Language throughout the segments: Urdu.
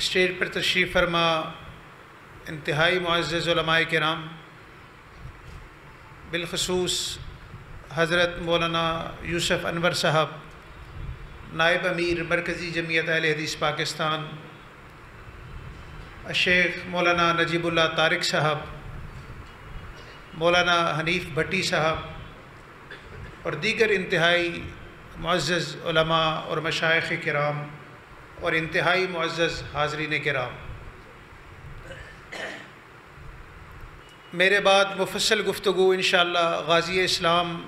اسٹیج پر تشریف فرما انتہائی معزز علماء کرام، بالخصوص حضرت مولانا یوسف انور صاحب نائب امیر مرکزی جمعیت اہل حدیث پاکستان، الشیخ مولانا نجیب اللہ طارق صاحب، مولانا حنیف بھٹی صاحب اور دیگر انتہائی معزز علماء اور مشائخ کرام اور انتہائی معزز حاضرین کرام، میرے بعد مفصل گفتگو انشاءاللہ غازی اسلام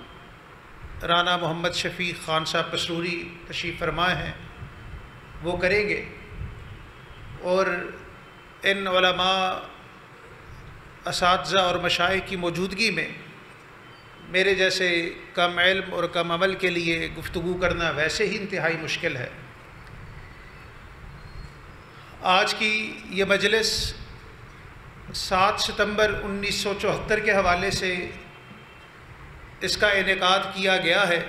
رانا محمد شفیق خان صاحب پسروری تشریف فرما ہیں، وہ کریں گے، اور ان علماء اساتذہ اور مشائخ کی موجودگی میں میرے جیسے کم علم اور کم عمل کے لیے گفتگو کرنا ویسے ہی انتہائی مشکل ہے۔ آج کی یہ مجلس 7 ستمبر 1974 کے حوالے سے اس کا انعقاد کیا گیا ہے،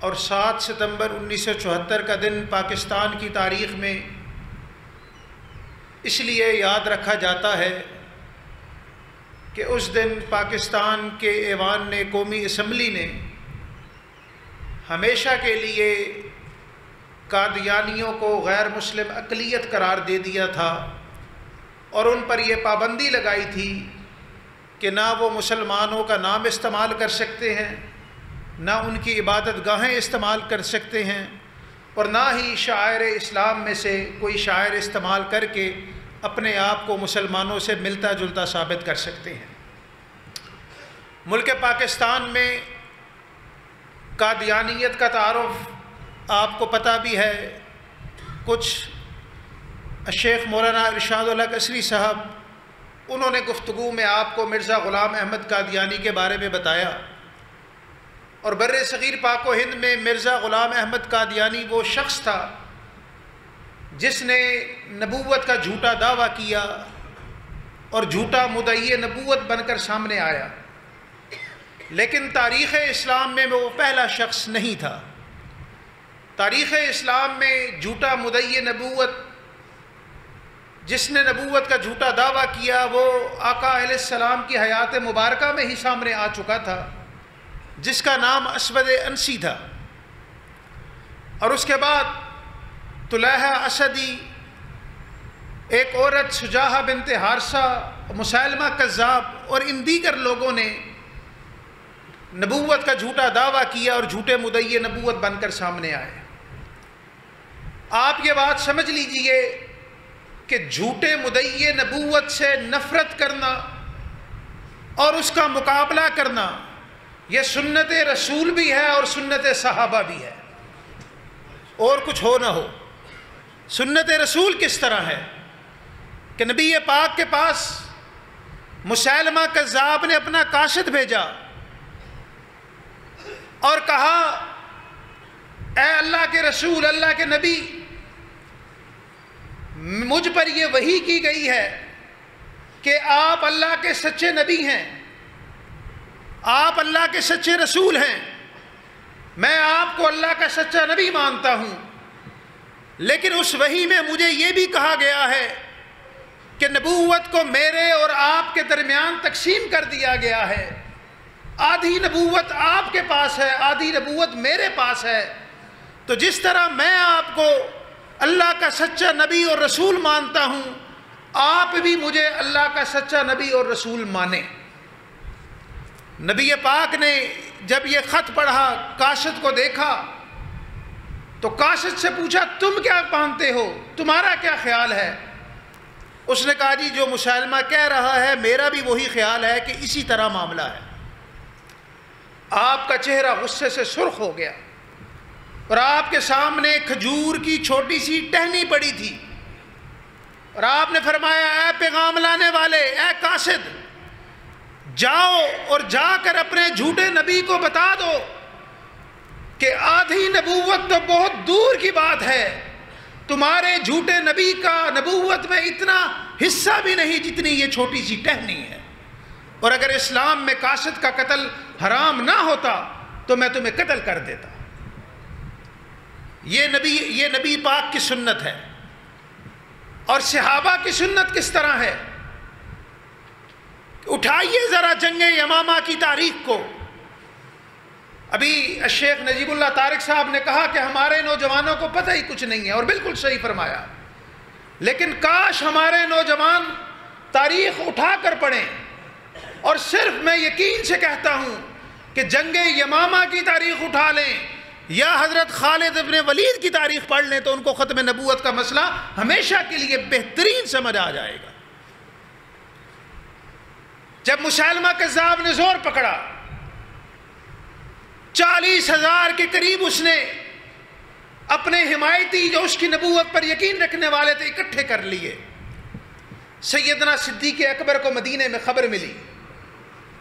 اور 7 ستمبر 1974 کا دن پاکستان کی تاریخ میں اس لیے یاد رکھا جاتا ہے کہ اس دن پاکستان کے ایوان نے، قومی اسمبلی نے ہمیشہ کے لیے قادیانیوں کو غیر مسلم اقلیت قرار دے دیا تھا، اور ان پر یہ پابندی لگائی تھی کہ نہ وہ مسلمانوں کا نام استعمال کر سکتے ہیں، نہ ان کی عبادت گاہیں استعمال کر سکتے ہیں، اور نہ ہی شاعر اسلام میں سے کوئی شاعر استعمال کر کے اپنے آپ کو مسلمانوں سے ملتا جلتا ثابت کر سکتے ہیں۔ ملک پاکستان میں قادیانیت کا تعارف آپ کو پتہ بھی ہے، کچھ الشیخ مولانا ارشاد اللہ قصری صاحب انہوں نے گفتگو میں آپ کو مرزا غلام احمد قادیانی کے بارے میں بتایا، اور بر صغیر پاک و ہند میں مرزا غلام احمد قادیانی وہ شخص تھا جس نے نبوت کا جھوٹا دعویٰ کیا اور جھوٹا مدعی نبوت بن کر سامنے آیا، لیکن تاریخ اسلام میں وہ پہلا شخص نہیں تھا۔ تاریخ اسلام میں جھوٹا مدعی نبوت جس نے نبوت کا جھوٹا دعویٰ کیا وہ آقا علیہ السلام کی حیات مبارکہ میں ہی سامنے آ چکا تھا، جس کا نام اسود انسی تھا، اور اس کے بعد طلحہ اسدی، ایک عورت شجاعہ بنت حارثہ، مسیلمہ کذاب اور ان دیگر لوگوں نے نبوت کا جھوٹا دعویٰ کیا اور جھوٹے مدعی نبوت بن کر سامنے آئے۔ آپ یہ بات سمجھ لیجئے کہ جھوٹے مدعی نبوت سے نفرت کرنا اور اس کا مقابلہ کرنا یہ سنت رسول بھی ہے اور سنت صحابہ بھی ہے، اور کچھ ہو نہ ہو۔ سنت رسول کس طرح ہے کہ نبی پاک کے پاس مسیلمہ کذاب نے اپنا قاصد بھیجا اور کہا، اے اللہ کے رسول، اللہ کے نبی، مجھ پر یہ وحی کی گئی ہے کہ آپ اللہ کے سچے نبی ہیں، آپ اللہ کے سچے رسول ہیں، میں آپ کو اللہ کا سچا نبی مانتا ہوں، لیکن اس وحی میں مجھے یہ بھی کہا گیا ہے کہ نبوت کو میرے اور آپ کے درمیان تقسیم کر دیا گیا ہے، آدھی نبوت آپ کے پاس ہے، آدھی نبوت میرے پاس ہے، تو جس طرح میں آپ کو اللہ کا سچا نبی اور رسول مانتا ہوں، آپ بھی مجھے اللہ کا سچا نبی اور رسول مانیں۔ نبی پاک نے جب یہ خط پڑھا، قاصد کو دیکھا، تو قاصد سے پوچھا، تم کیا مانتے ہو، تمہارا کیا خیال ہے؟ اس نے کہا، جی جو مسیلمہ کہہ رہا ہے میرا بھی وہی خیال ہے کہ اسی طرح معاملہ ہے۔ آپ کا چہرہ غصے سے سرخ ہو گیا، اور آپ کے سامنے کھجور کی چھوٹی سی ٹہنی پڑی تھی، اور آپ نے فرمایا، اے پیغام لانے والے، اے قاصد، جاؤ اور جا کر اپنے جھوٹے نبی کو بتا دو کہ آدھی نبوت تو بہت دور کی بات ہے، تمہارے جھوٹے نبی کا نبوت میں اتنا حصہ بھی نہیں جتنی یہ چھوٹی سی ٹہنی ہے، اور اگر اسلام میں قاصد کا قتل حرام نہ ہوتا تو میں تمہیں قتل کر دیتا۔ یہ نبی پاک کی سنت ہے۔ اور صحابہ کی سنت کس طرح ہے؟ اٹھائیے ذرا جنگ یمامہ کی تاریخ کو. ابھی الشیخ نجیب اللہ طارق صاحب نے کہا کہ ہمارے نوجوانوں کو پتہ ہی کچھ نہیں ہے، اور بالکل صحیح فرمایا. لیکن کاش ہمارے نوجوان تاریخ اٹھا کر پڑھیں. اور صرف میں یقین سے کہتا ہوں کہ جنگ یمامہ کی تاریخ اٹھا لیں یا حضرت خالد ابن ولید کی تاریخ پڑھ لیں تو ان کو ختم نبوت کا مسئلہ ہمیشہ کے لیے بہترین سمجھ آ جائے گا. جب مسیلمہ کذاب نے زور پکڑا، 40,000 کے قریب اس نے اپنے حمایتی جو اس کی نبوت پر یقین رکھنے والے تھے اکٹھے کر لیے. سیدنا صدیق اکبر کو مدینے میں خبر ملی.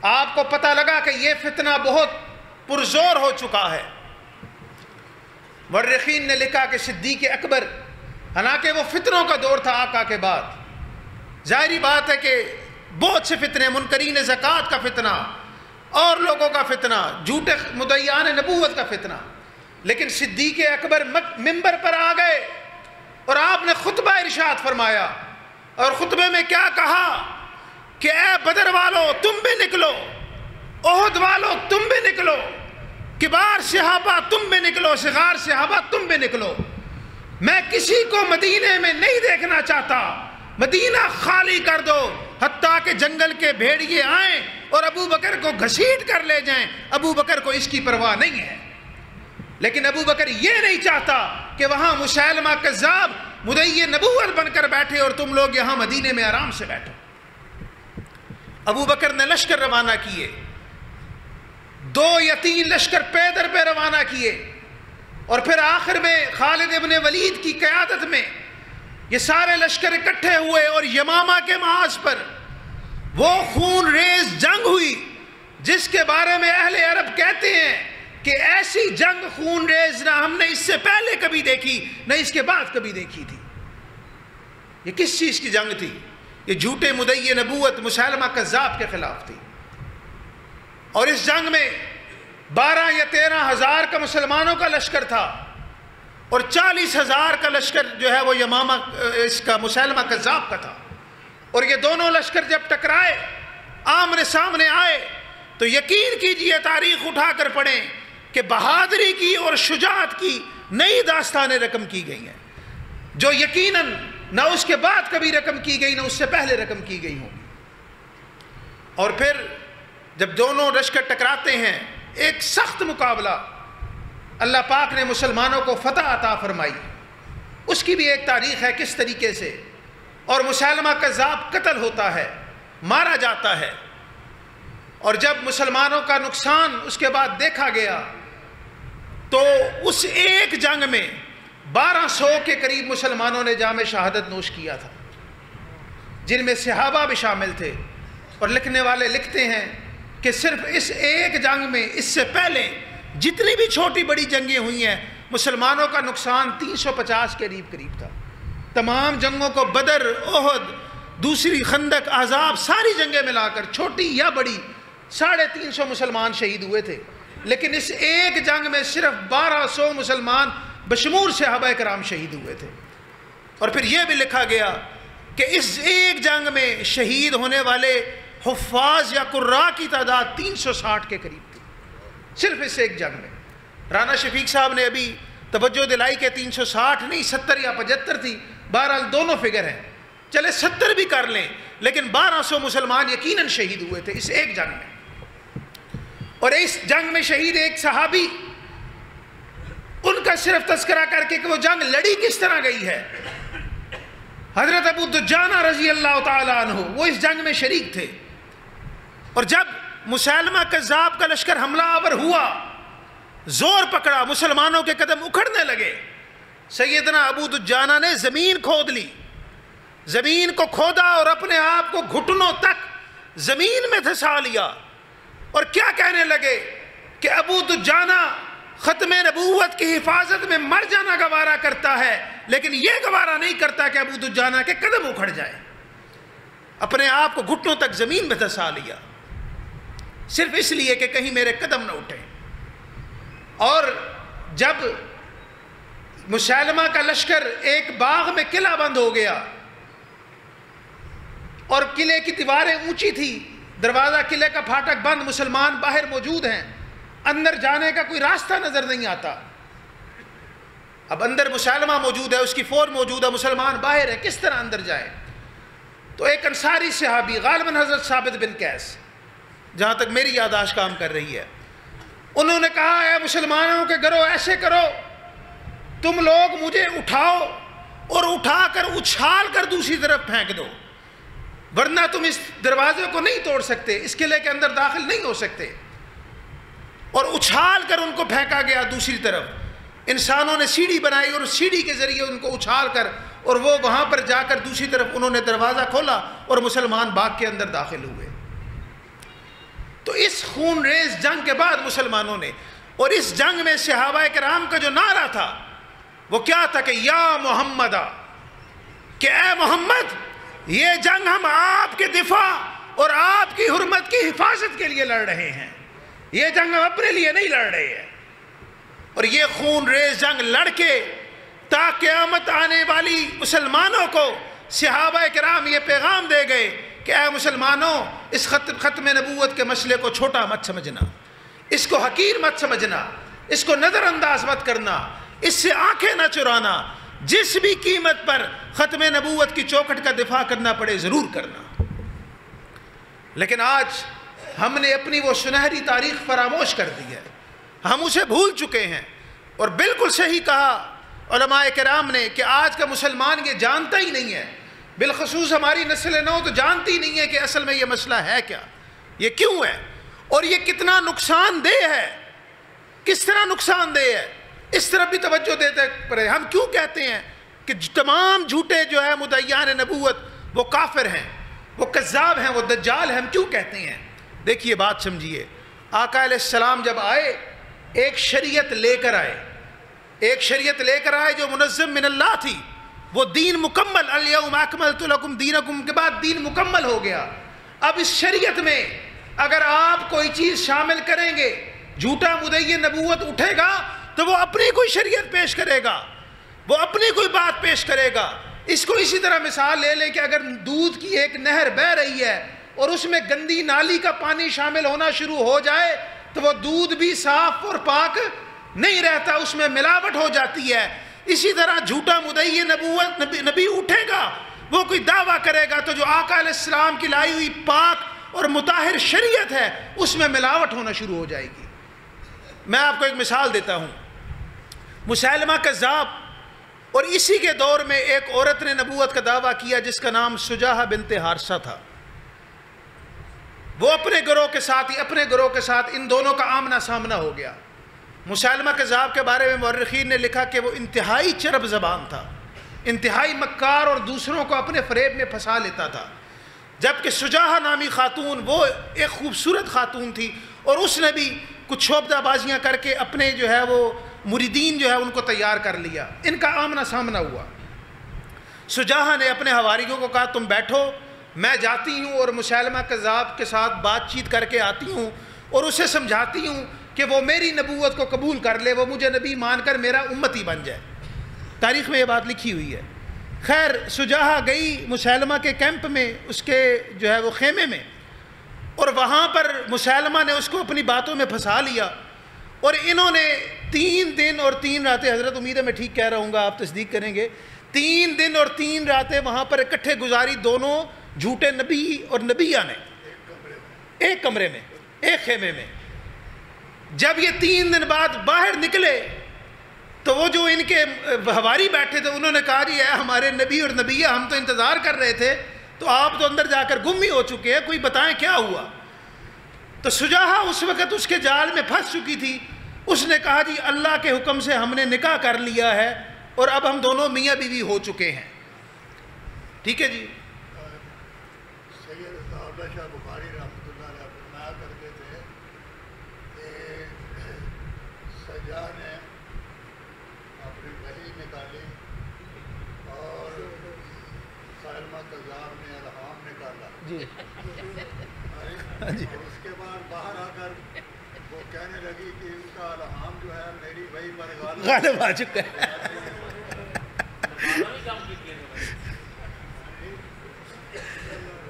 آپ کو پتہ لگا کہ یہ فتنہ بہت پرزور ہو چکا ہے. مورخین نے لکھا کہ صدیق اکبر، حالانکہ وہ فتنوں کا دور تھا آقا کے بعد، ظاہری بات ہے کہ بہت سے فتنے، منکرین زکوٰۃ کا فتنہ اور لوگوں کا فتنہ، جھوٹے مدعیان نبوت کا فتنہ، لیکن صدیق اکبر ممبر پر آ گئے اور آپ نے خطبہ ارشاد فرمایا. اور خطبے میں کیا کہا کہ اے بدر والو تم بھی نکلو، احد والو تم بھی نکلو، کبار صحابہ تم بھی نکلو، صغار صحابہ تم بھی نکلو. میں کسی کو مدینے میں نہیں دیکھنا چاہتا، مدینہ خالی کر دو، حتیٰ کہ جنگل کے بھیڑیے آئیں اور ابو بکر کو گھسیٹ کر لے جائیں. ابو بکر کو اس کی پرواہ نہیں ہے، لیکن ابو بکر یہ نہیں چاہتا کہ وہاں مسیلمہ کذاب مدعی نبوت بن کر بیٹھے اور تم لوگ یہاں مدینے میں آرام سے بیٹھو. ابو بکر نے لشکر روانہ کیے، 2 یا 3 لشکر پیدر پہ روانہ کیے، اور پھر آخر میں خالد ابن ولید کی قیادت میں یہ سارے لشکر اکٹھے ہوئے اور یمامہ کے محاذ پر وہ خون ریز جنگ ہوئی جس کے بارے میں اہل عرب کہتے ہیں کہ ایسی جنگ خون ریز نہ ہم نے اس سے پہلے کبھی دیکھی نہ اس کے بعد کبھی دیکھی تھی. یہ کس چیز کی جنگ تھی؟ یہ جھوٹے مدعی نبوت مسیلمہ کذاب کے خلاف تھی. اور اس جنگ میں 12 یا 13 ہزار کا مسلمانوں کا لشکر تھا اور 40,000 کا لشکر جو ہے وہ یمامہ اس کا مسیلمہ کذاب کا تھا. اور یہ دونوں لشکر جب ٹکرائے، آمنے سامنے آئے، تو یقین کیجئے تاریخ اٹھا کر پڑھیں کہ بہادری کی اور شجاعت کی نئی داستانیں رقم کی گئی ہیں جو یقیناً نہ اس کے بعد کبھی رقم کی گئی نہ اس سے پہلے رقم کی گئی ہوں. اور پھر جب دونوں لشکر ٹکراتے ہیں، ایک سخت مقابلہ، اللہ پاک نے مسلمانوں کو فتح عطا فرمائی. اس کی بھی ایک تاریخ ہے کس طریقے سے. اور مسیلمہ کذاب قتل ہوتا ہے، مارا جاتا ہے. اور جب مسلمانوں کا نقصان اس کے بعد دیکھا گیا تو اس ایک جنگ میں 1200 کے قریب مسلمانوں نے جام شہادت نوش کیا تھا، جن میں صحابہ بھی شامل تھے. اور لکھنے والے لکھتے ہیں کہ صرف اس ایک جنگ میں اس سے پہلے جتنی بھی چھوٹی بڑی جنگیں ہوئی ہیں مسلمانوں کا نقصان 350 کے قریب تھا. تمام جنگوں کو، بدر، احد، دوسری خندق، احزاب، ساری جنگیں ملا کر چھوٹی یا بڑی 350 مسلمان شہید ہوئے تھے. لیکن اس ایک جنگ میں صرف 1200 مسلمان بشمول صحابہ کرام شہید ہوئے تھے. اور پھر یہ بھی لکھا گیا کہ اس ایک جنگ میں شہید ہونے والے حفاظ یا قراء کی تعداد 360 کے قریب تھی، صرف اس ایک جنگ میں. رانا شفیق صاحب نے ابھی توجہ دلائی کہ 360 نہیں 70 یا 75 تھی. بہرحال دونوں فگر ہیں، چلے 70 بھی کر لیں، لیکن 1200 مسلمان یقیناً شہید ہوئے تھے اس ایک جنگ میں. اور اس جنگ میں شہید ایک صحابی، ان کا صرف تذکرہ کر کے کہ وہ جنگ لڑی کس طرح گئی ہے، حضرت ابو دجانہ رضی اللہ تعالیٰ عنہ، وہ اس جنگ میں شریک تھے. اور جب مسیلمہ کذاب کا لشکر حملہ آور ہوا، زور پکڑا، مسلمانوں کے قدم اکھڑنے لگے، سیدنا ابو دجانہ نے زمین کھود لی، زمین کو کھودا اور اپنے آپ کو گھٹنوں تک زمین میں دھسا لیا. اور کیا کہنے لگے کہ ابو دجانہ ختم نبوت کی حفاظت میں مر جانا گوارا کرتا ہے، لیکن یہ گوارا نہیں کرتا کہ ابو دجانہ کے قدم اکھڑ جائے. اپنے آپ کو گھٹنوں تک زمین میں دھسا لیا، صرف اس لیے کہ کہیں میرے قدم نہ اٹھیں. اور جب مسیلمہ کا لشکر ایک باغ میں قلعہ بند ہو گیا اور قلعے کی دیواریں اونچی تھی، دروازہ قلعے کا پھاٹک بند، مسلمان باہر موجود ہیں، اندر جانے کا کوئی راستہ نظر نہیں آتا۔ اب اندر مسلمہ موجود ہے، اس کی فوج موجود ہے، مسلمان باہر ہے، کس طرح اندر جائے؟ تو ایک انصاری صحابی، غالباً حضرت ثابت بن قیس، جہاں تک میری یادداشت کام کر رہی ہے، انہوں نے کہا اے مسلمانوں کے گروہ، ایسے کرو تم لوگ مجھے اٹھاؤ اور اٹھا کر اچھال کر دوسری طرف پھینک دو، ورنہ تم اس دروازے کو نہیں توڑ سکتے، اس قلعے کے اندر داخل نہیں ہو سکتے۔ اور اچھال کر ان کو پھینکا گیا دوسری طرف۔ انسانوں نے سیڑھی بنائی اور اس سیڑھی کے ذریعے ان کو اچھال کر، اور وہ وہاں پر جا کر دوسری طرف انہوں نے دروازہ کھولا اور مسلمان باغ کے اندر داخل ہوئے۔ تو اس خون ریز جنگ کے بعد مسلمانوں نے، اور اس جنگ میں صحابہ کرام کا جو نعرہ تھا وہ کیا تھا کہ یا محمد، کہ اے محمد، یہ جنگ ہم آپ کے دفاع اور آپ کی حرمت کی حفاظت کے لیے لڑ رہے ہیں، یہ جنگ ہم اپنے لیے نہیں لڑ رہے ہیں۔ اور یہ خون ریز جنگ لڑ کے تا قیامت آنے والی مسلمانوں کو صحابہ کرام یہ پیغام دے گئے کہ اے مسلمانوں، اس ختم نبوت کے مسئلے کو چھوٹا مت سمجھنا، اس کو حقیر مت سمجھنا، اس کو نظر انداز مت کرنا، اس سے آنکھیں نہ چرانا، جس بھی قیمت پر ختم نبوت کی چوکھٹ کا دفاع کرنا پڑے ضرور کرنا۔ لیکن آج ہم نے اپنی وہ سنہری تاریخ فراموش کر دی ہے، ہم اسے بھول چکے ہیں۔ اور بالکل صحیح کہا علماء کرام نے کہ آج کا مسلمان یہ جانتا ہی نہیں ہے، بالخصوص ہماری نسل نو تو جانتی نہیں ہے کہ اصل میں یہ مسئلہ ہے کیا، یہ کیوں ہے، اور یہ کتنا نقصان دہ ہے، کس طرح نقصان دہ ہے، اس طرف بھی توجہ دیتے پڑے۔ ہم کیوں کہتے ہیں کہ تمام جھوٹے جو ہے مدعیان نبوت وہ کافر ہیں، وہ کذاب ہیں، وہ دجال ہیں، ہم کیوں کہتے ہیں؟ دیکھیے بات سمجھیے، آقا علیہ السلام جب آئے ایک شریعت لے کر آئے، ایک شریعت لے کر آئے جو منظم من اللہ تھی، وہ دین مکمل، الیوم اکملت لکم دینکم کے بعد دین مکمل ہو گیا۔ اب اس شریعت میں اگر آپ کوئی چیز شامل کریں گے، جھوٹا مدعی نبوت اٹھے گا تو وہ اپنی کوئی شریعت پیش کرے گا، وہ اپنی کوئی بات پیش کرے گا۔ اس کو اسی طرح مثال لے لیں کہ اگر دودھ کی ایک نہر بہہ رہی ہے اور اس میں گندی نالی کا پانی شامل ہونا شروع ہو جائے تو وہ دودھ بھی صاف اور پاک نہیں رہتا، اس میں ملاوٹ ہو جاتی ہے۔ اسی طرح جھوٹا مدعی نبوت نبی اٹھے گا، وہ کوئی دعویٰ کرے گا تو جو آقا علیہ السلام کی لائی ہوئی پاک اور مطہر شریعت ہے اس میں ملاوٹ ہونا شروع ہو جائے گی۔ میں آپ کو ایک مثال دیتا ہوں، مسیلمہ کذاب، اور اسی کے دور میں ایک عورت نے نبوت کا دعویٰ کیا جس کا نام سجاہہ بنت حارثہ تھا۔ وہ اپنے گروہ کے ساتھ ہی اپنے گروہ کے ساتھ ان دونوں کا آمنا سامنا ہو گیا۔ مسیلمہ کذاب کے بارے میں مورخین نے لکھا کہ وہ انتہائی چرب زبان تھا، انتہائی مکار اور دوسروں کو اپنے فریب میں پھنسا لیتا تھا، جبکہ سجاہہ نامی خاتون وہ ایک خوبصورت خاتون تھی اور اس نے بھی کچھ شعبدہ بازیاں کر کے اپنے جو ہے وہ مریدین جو ہے ان کو تیار کر لیا۔ ان کا آمنا سامنا ہوا۔ سجاہہ نے اپنے حواریوں کو کہا تم بیٹھو، میں جاتی ہوں اور مسیلمہ کذاب کے ساتھ بات چیت کر کے آتی ہوں اور اسے سمجھاتی ہوں کہ وہ میری نبوت کو قبول کر لے، وہ مجھے نبی مان کر میرا امتی بن جائے۔ تاریخ میں یہ بات لکھی ہوئی ہے۔ خیر سجاہہ گئی مسیلمہ کے کیمپ میں، اس کے جو ہے وہ خیمے میں، اور وہاں پر مسیلمہ نے اس کو اپنی باتوں میں پھنسا لیا، اور انہوں نے 3 دن اور 3 راتیں، حضرت امید ہے میں ٹھیک کہہ رہا ہوں گا، آپ تصدیق کریں گے، 3 دن اور 3 راتیں وہاں پر اکٹھے گزاری دونوں جھوٹے نبی اور نبیہ نے، ایک کمرے میں، ایک خیمے میں۔ جب یہ 3 دن بعد باہر نکلے تو وہ جو ان کے حواری بیٹھے تھے انہوں نے کہا جی اے ہمارے نبی اور نبیہ، ہم تو انتظار کر رہے تھے تو آپ تو اندر جا کر گم ہی ہو چکے ہیں، کوئی بتائیں کیا ہوا؟ تو سجاہہ اس وقت اس کے جال میں پھنس چکی تھی۔ اس نے کہا جی اللہ کے حکم سے ہم نے نکاح کر لیا ہے اور اب ہم دونوں میاں بیوی ہو چکے ہیں۔ ٹھیک ہے جی۔ سید عبداللہ شاہ بخاری رحمۃ اللہ علیہ فرمایا کرتے تھے کہ سجاہ نے اپنی وحی نکالی اور مسیلمہ کذاب نے الہام نکالا جی اور اس کے بعد باہر آ کر وہ کہنے لگی کہ ان کا الہام جو ہے میری وحی پر غالب آ چکا ہے۔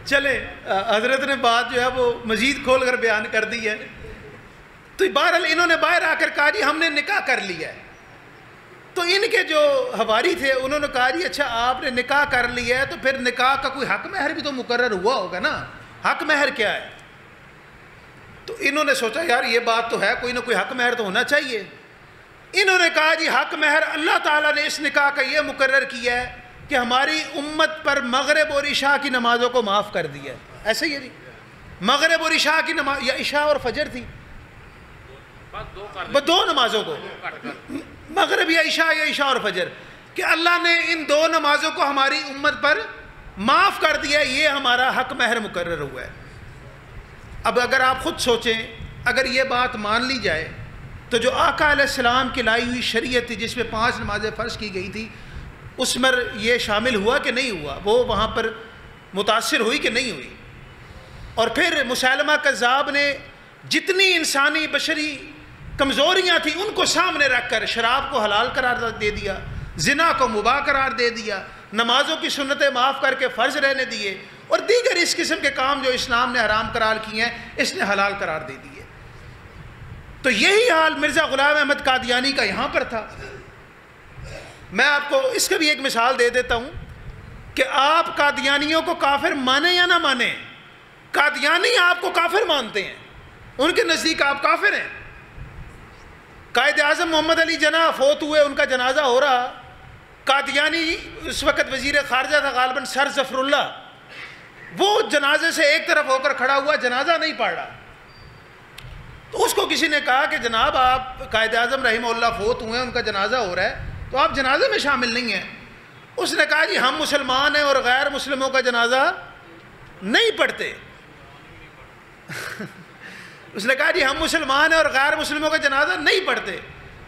چلے حضرت نے بات جو ہے وہ مزید کھول کر بیان کر دی ہے. تو بہرحال انہوں نے باہر آ کر کہا جی ہم نے نکاح کر لیا ہے. تو ان کے جو حواری تھے انہوں نے کہا جی اچھا آپ نے نکاح کر لیا ہے تو پھر نکاح کا کوئی حق مہر بھی تو مقرر ہوا ہوگا نا, حق مہر کیا ہے؟ تو انہوں نے سوچا یار یہ بات تو ہے, کوئی نہ کوئی حق مہر تو ہونا چاہیے. انہوں نے کہا جی حق مہر اللہ تعالیٰ نے اس نکاح کا یہ مقرر کیا ہے کہ ہماری امت پر مغرب اور عشاء کی نمازوں کو معاف کر دیا ہے. ایسے ہی ہے جی, مغرب اور عشاء کی نماز, یا عشاء اور فجر تھی, دو نمازوں کو, مغرب یا عشاء اور فجر, کہ اللہ نے ان دو نمازوں کو ہماری امت پر معاف کر دیا ہے, یہ ہمارا حق مہر مقرر ہوا ہے. اب اگر آپ خود سوچیں, اگر یہ بات مان لی جائے تو جو آقا علیہ السلام کی لائی ہوئی شریعت تھی جس میں 5 نمازیں فرض کی گئی تھی, اس میں یہ شامل ہوا کہ نہیں ہوا؟ وہ وہاں پر متاثر ہوئی کہ نہیں ہوئی؟ اور پھر مسیلمہ کذاب نے جتنی انسانی بشری کمزوریاں تھیں ان کو سامنے رکھ کر شراب کو حلال قرار دے دیا, زنا کو مباح قرار دے دیا, نمازوں کی سنتیں معاف کر کے فرض رہنے دیے, اور دیگر اس قسم کے کام جو اسلام نے حرام قرار کیے ہیں اس نے حلال قرار دے دیے. تو یہی حال مرزا غلام احمد قادیانی کا یہاں پر تھا. میں آپ کو اس کا بھی ایک مثال دے دیتا ہوں کہ آپ قادیانیوں کو کافر مانیں یا نہ مانیں, قادیانی آپ کو کافر مانتے ہیں, ان کے نزدیک آپ کافر ہیں. قائد اعظم محمد علی جناح فوت ہوئے, ان کا جنازہ ہو رہا, قادیانی اس وقت وزیر خارجہ تھا غالباً سر ظفر اللہ, وہ جنازے سے ایک طرف ہو کر کھڑا ہوا, جنازہ نہیں پڑھ رہا. تو اس کو کسی نے کہا کہ جناب آپ قائد اعظم رحمہ اللہ فوت ہوئے ہیں, ان کا جنازہ ہو رہا ہے, تو آپ جنازے میں شامل نہیں ہیں. اس نے کہا جی ہم مسلمان ہیں اور غیر مسلموں کا جنازہ نہیں پڑھتے. اس نے کہا جی ہم مسلمان ہیں اور غیر مسلموں کا جنازہ نہیں پڑھتے.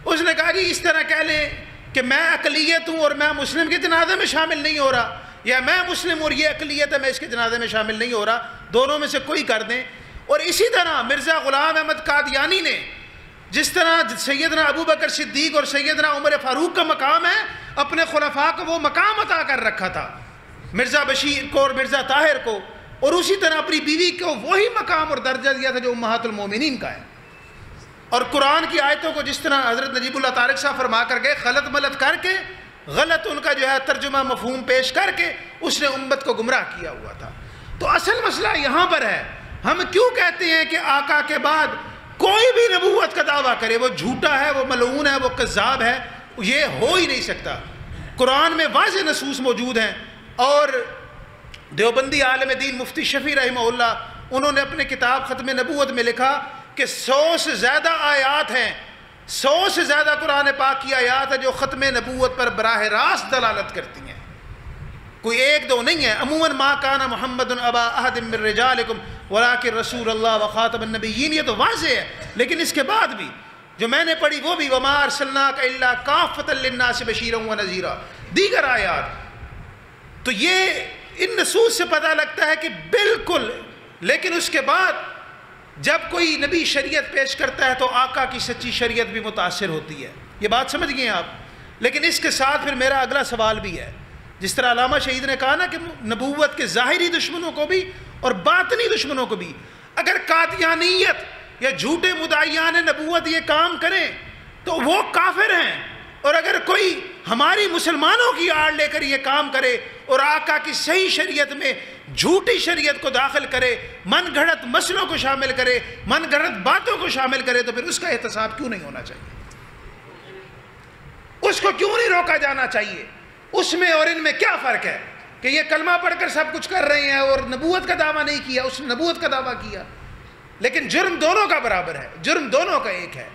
اس نے کہا جی اس طرح کہہ لیں کہ میں اقلیت ہوں اور میں مسلم کے جنازے میں شامل نہیں ہو رہا, یا میں مسلم اور یہ اقلیت ہے میں اس کے جنازے میں شامل نہیں ہو رہا, دونوں میں سے کوئی کر دیں. اور اسی طرح مرزا غلام احمد قادیانی نے جس طرح سیدنا ابو بکر صدیق اور سیدنا عمر فاروق کا مقام ہے, اپنے خلفاء کو وہ مقام عطا کر رکھا تھا, مرزا بشیر کو اور مرزا طاہر کو, اور اسی طرح اپنی بیوی کو وہی مقام اور درجہ دیا تھا جو امہات المومنین کا ہے. اور قرآن کی آیتوں کو جس طرح حضرت نجیب اللہ طارق صاحب فرما کر گئے, غلط ملت کر کے, غلط ان کا جو ہے ترجمہ مفہوم پیش کر کے اس نے امت کو گمراہ کیا ہوا تھا. تو اصل مسئلہ یہاں پر ہے, ہم کیوں کہتے ہیں کہ آقا کے بعد کوئی بھی نبوت کا دعویٰ کرے وہ جھوٹا ہے, وہ ملعون ہے, وہ کذاب ہے, یہ ہو ہی نہیں سکتا. قرآن میں واضح نصوص موجود ہیں. اور دیوبندی عالم دین مفتی شفیع رحمہ اللہ, انہوں نے اپنے کتاب ختم نبوت میں لکھا کہ 100 سے زیادہ آیات ہیں, 100 سے زیادہ قرآن پاک کی آیات ہے جو ختم نبوت پر براہ راست دلالت کرتی ہیں, کوئی ایک دو نہیں ہے. عموماً ما کان محمد ابا احد من رجالکم ولکن رسول اللہ وخاتم النبیین, یہ تو واضح ہے. لیکن اس کے بعد بھی جو میں نے پڑھی وہ بھی وما ارسلناک الا کافۃ للناس بشیرا ونذیرا, دیگر آیات. تو یہ ان نصوص سے پتہ لگتا ہے کہ بالکل, لیکن اس کے بعد جب کوئی نبی شریعت پیش کرتا ہے تو آقا کی سچی شریعت بھی متاثر ہوتی ہے. یہ بات سمجھ گئے آپ؟ لیکن اس کے ساتھ پھر میرا اگلا سوال بھی ہے, جس طرح علامہ شہید نے کہا نا کہ نبوت کے ظاہری دشمنوں کو بھی اور باطنی دشمنوں کو بھی, اگر قادیانیت یا جھوٹے مدعیان نبوت یہ کام کریں تو وہ کافر ہیں, اور اگر کوئی ہماری مسلمانوں کی آڑ لے کر یہ کام کرے اور آقا کی صحیح شریعت میں جھوٹی شریعت کو داخل کرے, من گھڑت مسئلوں کو شامل کرے, من گھڑت باتوں کو شامل کرے, تو پھر اس کا احتساب کیوں نہیں ہونا چاہیے؟ اس کو کیوں نہیں روکا جانا چاہیے؟ اس میں اور ان میں کیا فرق ہے کہ یہ کلمہ پڑھ کر سب کچھ کر رہے ہیں اور نبوت کا دعویٰ نہیں کیا, اس نے نبوت کا دعویٰ کیا, لیکن جرم دونوں کا برابر ہے, جرم دونوں کا ایک ہے.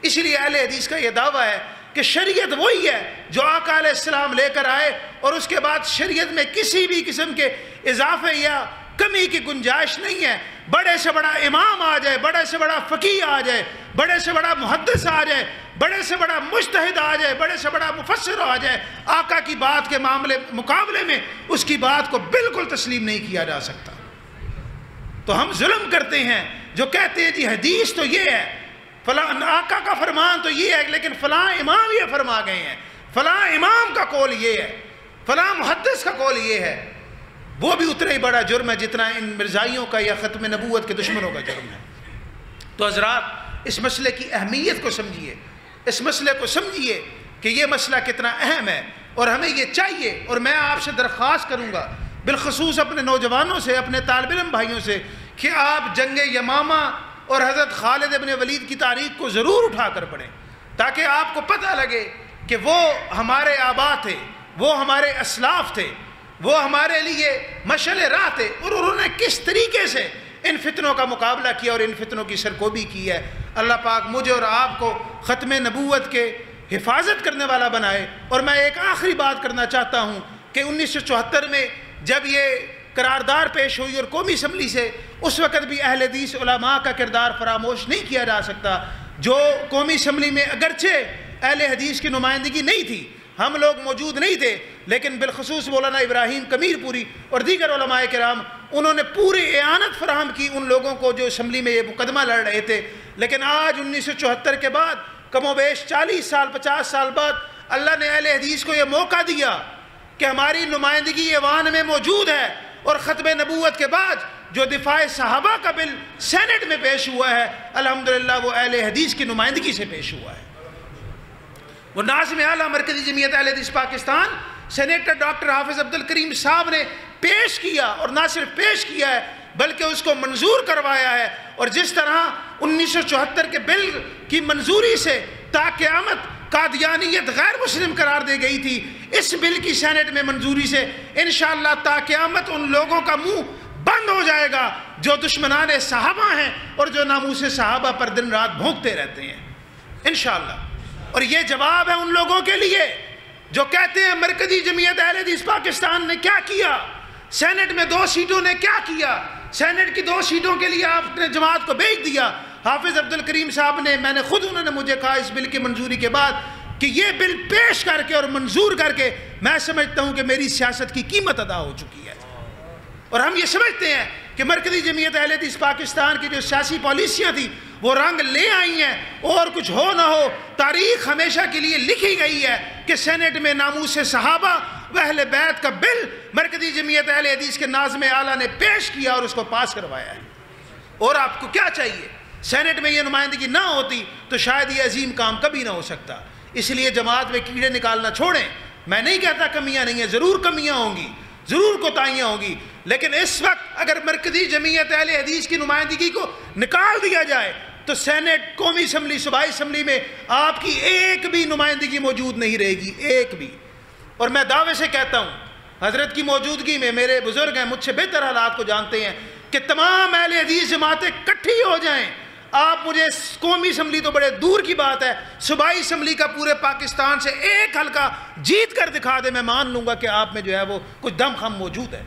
اس لیے اہل حدیث کا یہ دعویٰ ہے کہ شریعت وہی ہے جو آقا علیہ السلام لے کر آئے, اور اس کے بعد شریعت میں کسی بھی قسم کے اضافے یا کمی کی گنجائش نہیں ہے. بڑے سے بڑا امام آ جائے, بڑے سے بڑا فقیہ آ جائے, بڑے سے بڑا محدث آ جائے, بڑے سے بڑا مجتہد آ جائے, بڑے سے بڑا مفسر آ جائے, آقا کی بات کے مقابلے میں اس کی بات کو بالکل تسلیم نہیں کیا جا سکتا. تو ہم ظلم کرتے ہیں جو کہتے ہیں جی حدیث تو یہ ہے, فلاں آقا کا فرمان تو یہ ہے, لیکن فلاں امام یہ فرما گئے ہیں, فلاں امام کا قول یہ ہے, فلاں محدث کا قول یہ ہے. وہ بھی اتنا ہی بڑا جرم ہے جتنا ان مرزائیوں کا یا ختم نبوت کے دشمنوں کا جرم ہے۔ تو حضرات اس مسئلے کی اہمیت کو سمجھیے، اس مسئلے کو سمجھیے کہ یہ مسئلہ کتنا اہم ہے، اور ہمیں یہ چاہیے۔ اور میں آپ سے درخواست کروں گا، بالخصوص اپنے نوجوانوں سے، اپنے طالب علم بھائیوں سے، کہ آپ جنگ یمامہ اور حضرت خالد ابن ولید کی تاریخ کو ضرور اٹھا کر پڑھیں، تاکہ آپ کو پتہ لگے کہ وہ ہمارے آبا تھے، وہ ہمارے اسلاف تھے، وہ ہمارے لیے مشعل راہ تھے، اور انہوں نے کس طریقے سے ان فتنوں کا مقابلہ کیا اور ان فتنوں کی سرکوبی کی ہے۔ اللہ پاک مجھے اور آپ کو ختم نبوت کے حفاظت کرنے والا بنائے۔ اور میں ایک آخری بات کرنا چاہتا ہوں کہ 1974 میں جب یہ قرارداد پیش ہوئی اور قومی اسمبلی سے، اس وقت بھی اہل حدیث علماء کا کردار فراموش نہیں کیا جا سکتا۔ جو قومی اسمبلی میں اگرچہ اہل حدیث کی نمائندگی نہیں تھی، ہم لوگ موجود نہیں تھے، لیکن بالخصوص مولانا ابراہیم کمیر پوری اور دیگر علماء کرام، انہوں نے پوری اعانت فراہم کی ان لوگوں کو جو اسمبلی میں یہ مقدمہ لڑ رہے تھے۔ لیکن آج 1974 کے بعد، کم و بیش 40 سال 50 سال بعد، اللہ نے اہل حدیث کو یہ موقع دیا کہ ہماری نمائندگی ایوان میں موجود ہے، اور ختم نبوت کے بعد جو دفاع صحابہ کا بل سینٹ میں پیش ہوا ہے، الحمدللہ وہ اہل حدیث کی نمائندگی سے پیش ہوا ہے۔ وہ ناظم اعلیٰ مرکزی جمعیت اہل حدیث پاکستان سینیٹر ڈاکٹر حافظ عبدالکریم صاحب نے پیش کیا، اور نہ صرف پیش کیا ہے بلکہ اس کو منظور کروایا ہے۔ اور جس طرح 1974 کے بل کی منظوری سے تا قیامت قادیانیت غیر مسلم قرار دی گئی تھی، اس بل کی سینٹ میں منظوری سے انشاءاللہ تا قیامت ان لوگوں کا منہ بند ہو جائے گا جو دشمنان صحابہ ہیں اور جو ناموس صحابہ پر دن رات بھونکتے رہتے ہیں انشاءاللہ۔ اور یہ جواب ہے ان لوگوں کے لیے جو کہتے ہیں مرکزی جمعیت اہل حدیث پاکستان نے کیا کیا، سینٹ میں 2 سیٹوں نے کیا کیا، سینٹ کی 2 سیٹوں کے لیے آپ نے جماعت کو بھیج دیا۔ حافظ عبدالکریم صاحب نے، انہوں نے مجھے کہا اس بل کی منظوری کے بعد کہ یہ بل پیش کر کے اور منظور کر کے میں سمجھتا ہوں کہ میری سیاست کی قیمت ادا ہو چکی ہے۔ اور ہم یہ سمجھتے ہیں کہ مرکزی جمعیت اہل حدیث پاکستان کی جو سیاسی پالیسیاں تھیں وہ رنگ لے آئی ہیں، اور کچھ ہو نہ ہو تاریخ ہمیشہ کے لیے لکھی گئی ہے کہ سینٹ میں ناموس صحابہ و اہل بیت کا بل مرکزی جمعیت اہل حدیث کے ناظم اعلیٰ نے پیش کیا اور اس کو پاس کروایا ہے۔ اور آپ کو کیا چاہیے؟ سینٹ میں یہ نمائندگی نہ ہوتی تو شاید یہ عظیم کام کبھی نہ ہو سکتا۔ اس لیے جماعت میں کیڑے نکالنا چھوڑیں۔ میں نہیں کہتا کمیاں نہیں ہیں، ضرور کمیاں ہوں گی، ضرور کوتاہیاں ہوں گی، لیکن اس وقت اگر مرکزی جمعیت اہل حدیث کی نمائندگی کو نکال دیا جائے تو سینٹ، قومی اسمبلی، صوبائی اسمبلی میں آپ کی ایک بھی نمائندگی موجود نہیں رہے گی، ایک بھی۔ اور میں دعوے سے کہتا ہوں، حضرت کی موجودگی میں، میرے بزرگ ہیں، مجھ سے بہتر حالات کو جانتے ہیں، کہ تمام اہل حدیث جماعتیں اکٹھی ہو جائیں۔ آپ مجھے قومی اسمبلی تو بڑے دور کی بات ہے، صوبائی اسمبلی کا پورے پاکستان سے ایک حلقہ جیت کر دکھا دے، میں مان لوں گا کہ آپ میں جو ہے وہ کچھ دم خم موجود ہے۔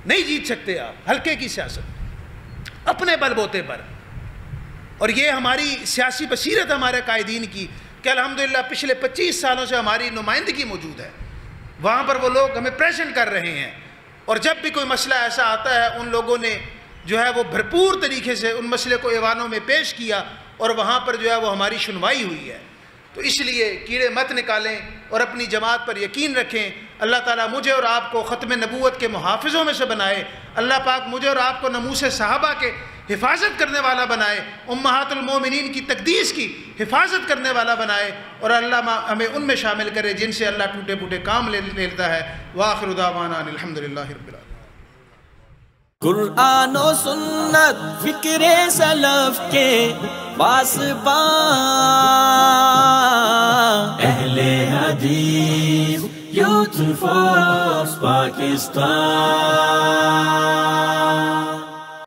نہیں جیت سکتے آپ، ہلکے کی سیاست اپنے بل بوتے پر۔ اور یہ ہماری سیاسی بصیرت ہمارے قائدین کی کہ الحمدللہ پچھلے 25 سالوں سے ہماری نمائندگی موجود ہے، وہاں پر وہ لوگ ہمیں پریزنٹ کر رہے ہیں، اور جب بھی کوئی مسئلہ ایسا آتا ہے ان لوگوں نے جو ہے وہ بھرپور طریقے سے ان مسئلے کو ایوانوں میں پیش کیا، اور وہاں پر جو ہے وہ ہماری سنوائی ہوئی ہے۔ تو اس لیے کیڑے مت نکالیں اور اپنی جماعت پر یقین رکھیں۔ اللہ تعالیٰ مجھے اور آپ کو ختم نبوت کے محافظوں میں سے بنائے، اللہ پاک مجھے اور آپ کو ناموس صحابہ کے حفاظت کرنے والا بنائے، امہات المومنین کی تقدیس کی حفاظت کرنے والا بنائے، اور اللہ ہمیں ان میں شامل کرے جن سے اللہ ٹوٹے پھوٹے کام لیتا ہے۔ وآخر دعوانا الحمدللہ رب العالمین۔ قرآن و سنت فکر سلف کے پاسبان، اہل حدیث یوتھ فورس پاکستان۔